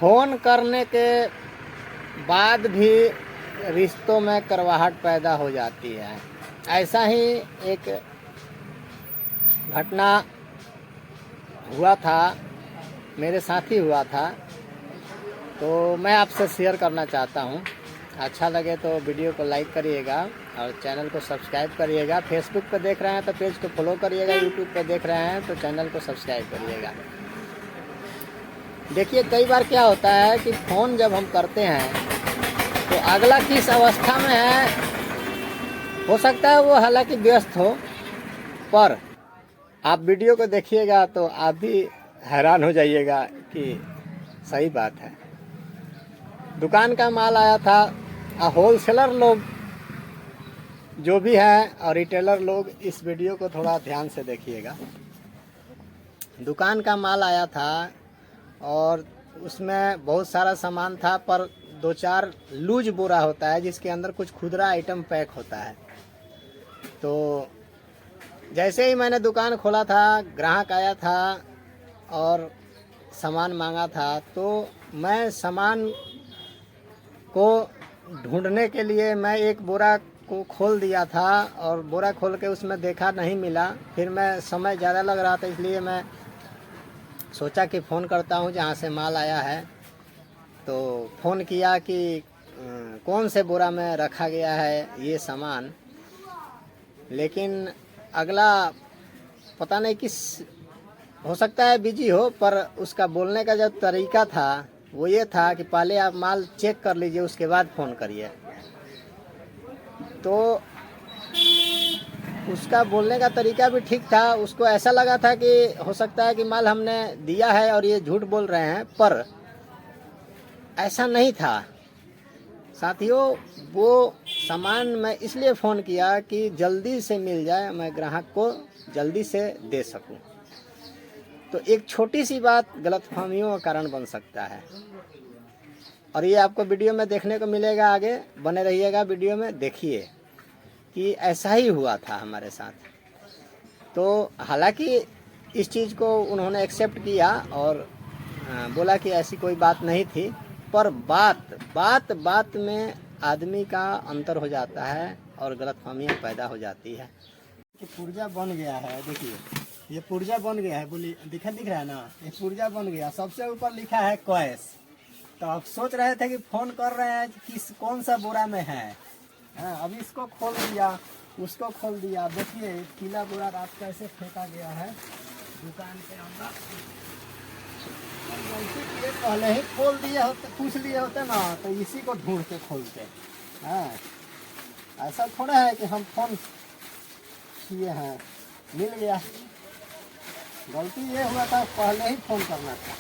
Phone करने के बाद भी रिश्तों में करवाहट पैदा हो जाती है। ऐसा ही एक घटना हुआ था, मेरे साथ ही हुआ था, तो मैं आपसे शेयर करना चाहता हूँ। अच्छा लगे तो वीडियो को लाइक करिएगा और चैनल को सब्सक्राइब करिएगा। फेसबुक पे देख रहे हैं तो पेज को फॉलो करिएगा, यूट्यूब पे देख रहे हैं तो चैनल को सब्सक्राइब करिएगा। देखिए, कई बार क्या होता है कि फ़ोन जब हम करते हैं तो अगला किस अवस्था में है, हो सकता है वो हालांकि व्यस्त हो, पर आप वीडियो को देखिएगा तो आप भी हैरान हो जाइएगा कि सही बात है। दुकान का माल आया था, होलसेलर लोग जो भी हैं और रिटेलर लोग, इस वीडियो को थोड़ा ध्यान से देखिएगा। दुकान का माल आया था और उसमें बहुत सारा सामान था, पर 2-4 लूज बोरा होता है जिसके अंदर कुछ खुदरा आइटम पैक होता है। तो जैसे ही मैंने दुकान खोला था, ग्राहक आया था और सामान मांगा था, तो मैं सामान को ढूंढने के लिए मैं एक बोरा को खोल दिया था और बोरा खोल के उसमें देखा, नहीं मिला। फिर मैं समय ज़्यादा लग रहा था, इसलिए मैं सोचा कि फ़ोन करता हूँ जहाँ से माल आया है। तो फ़ोन किया कि कौन से बोरा में रखा गया है ये सामान, लेकिन अगला पता नहीं किस, हो सकता है बिजी हो, पर उसका बोलने का जो तरीका था वो ये था कि पहले आप माल चेक कर लीजिए, उसके बाद फ़ोन करिए। तो उसका बोलने का तरीका भी ठीक था। उसको ऐसा लगा था कि हो सकता है कि माल हमने दिया है और ये झूठ बोल रहे हैं, पर ऐसा नहीं था साथियों। वो सामान मैं इसलिए फ़ोन किया कि जल्दी से मिल जाए, मैं ग्राहक को जल्दी से दे सकूं। तो एक छोटी सी बात गलतफहमियों का कारण बन सकता है, और ये आपको वीडियो में देखने को मिलेगा। आगे बने रहिएगा, वीडियो में देखिए कि ऐसा ही हुआ था हमारे साथ। तो हालांकि इस चीज़ को उन्होंने एक्सेप्ट किया और बोला कि ऐसी कोई बात नहीं थी, पर बात में आदमी का अंतर हो जाता है और गलतफहमियाँ पैदा हो जाती है। कि पुर्जा बन गया है, देखिए ये पुर्जा बन गया है, बोली दिख रहा है ना, ये पुर्जा बन गया। सबसे ऊपर लिखा है कैश। तो आप सोच रहे थे कि फ़ोन कर रहे हैं कि कौन सा बोरा में है। अभी इसको खोल दिया, उसको खोल दिया। देखिए पीला बोरा रात कैसे फेंका गया है दुकान के अंदर। ये पहले ही खोल दिए होते, पूछ लिए होते ना, तो इसी को ढूंढ के खोलते। ऐसा थोड़ा है कि हम फ़ोन किए हैं, मिल गया। गलती ये हुआ था, पहले ही फ़ोन करना था।